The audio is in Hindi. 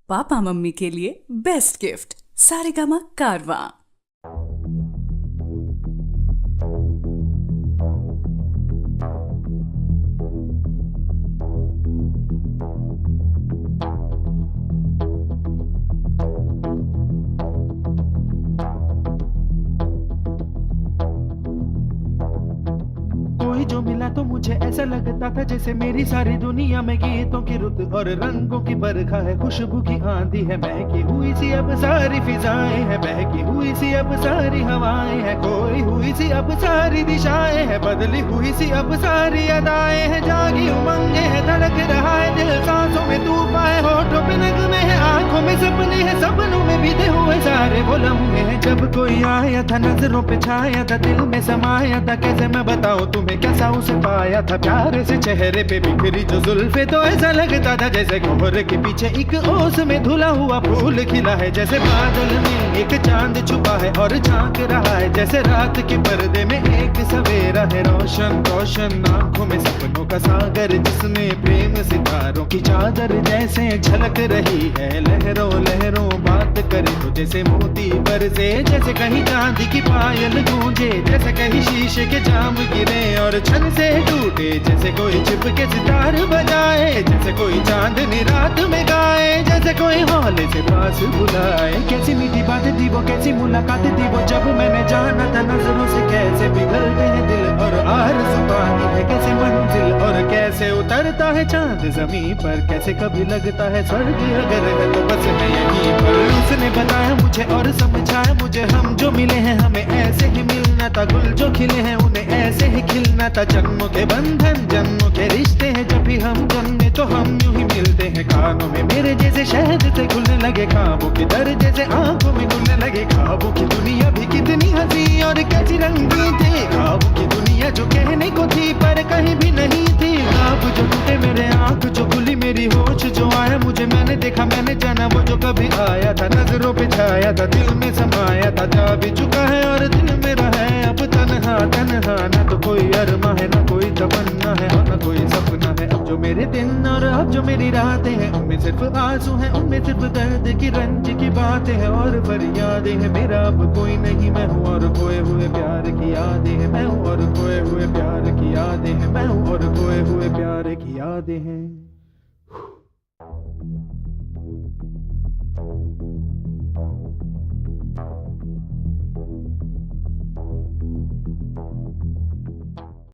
पापा मम्मी के लिए बेस्ट गिफ्ट सारेगामा कारवां। कोई जो मिला तो मुझे ऐसा लगता था जैसे मेरी सारी दुनिया में गीतों की रुत और रंगों की बरखा है, खुशबू की आंधी है, बहकी हुई सी अब सारी फिजाएं हैं, बहकी हुई सी अब सारी हवाएं हैं, खोई हुई सी अब सारी दिशाएं हैं, बदली हुई सी अब सारी अदाएं हैं, जागी उमंगे है, धड़क रहा है दिल, सांसों में तूफान है, होठों पे नगमे है, आंखों में सपने हैं, सपनों में बीते हुए सारे वो लम्हे हैं, जब कोई आया था नजरों पे छाया था, दिल में समाया था, कैसे मैं बताऊं तुम्हें कैसा उसे पाया था, प्यारे से चेहरे पे बिखरी जो जुल्फे, तो ऐसा लगता था जैसे कोहरे के पीछे एक ओस में धुला हुआ फूल खिला है, जैसे बादल में एक चांद छुपा है और झांक रहा है, जैसे रात के पर्दे में एक सवेरा है, रोशन रोशन आंखों में सपनों का सागर, जिसमें प्रेम सितारों की चादर जैसे झलक रही है, लहरों लहरों बात करे तो जैसे मोती बरसे, जैसे कहीं चांदी की पायल गूंजे, जैसे कहीं शीशे के जाम गिरे और छन से टूटे, जैसे कोई छिप के सितार बजाए, जैसे कोई चांदनी रात में गाए, जैसे कोई हौले से पास बुलाए, कैसी मीठी बातें थी वो, कैसी मुलाकातें थी वो, जब मैंने जाना था नजरों से कैसे पिघलते हैं दिल और आरज़ू पानी है, कैसे मंजिल और कैसे उतरता है चांद जमीन पर, कैसे कभी लगता है स्वर्ग अगर है तो बस मैं यहीं पर, उसने बताया मुझे और समझाया मुझे, हम जो मिले हैं हमें ऐसे ही मिलना था, गुल जो खिले हैं उन्हें ऐसे ही खिलना था, जन्मों के बंधन जन्मों के रिश्ते हैं, जब भी हम जन्मे तो हम यूं ही मिलते हैं, कानों में मेरे जैसे शहद से घुलने लगे, ख्वाबों के दर जैसे आंखों में घुलने लगे, ख्वाबों की दुनिया भी कितनी हंसी और कैसी रंगीन थी, ख्वाबों की दुनिया जो कहने को थी पर कहीं भी नहीं थी, ख्वाब जो टूटे मेरे आंख जो खुली मेरी होश जो आया मुझे, मैंने देखा मैंने जाना वो जो कभी आया था, नजरों पे छाया था, दिल में समाया था, जा भी चुका है और दिल मेरा है अब तन्हा तन्हा, ना तो कोई अरमा है ना कोई तमन्ना है और ना कोई सपना है, अब जो मेरे दिन और अब जो मेरी रातें हैं उनमें सिर्फ आंसू हैं, उनमें सिर्फ दर्द की रंज की बातें हैं और फरियादें हैं, मेरा अब कोई नहीं, मैं हूँ और खोए हुए प्यार की यादें हैं, मैं हूँ और खोए हुए प्यार की यादें हैं, मैं हूँ और खोए हुए प्यार की यादें हैं।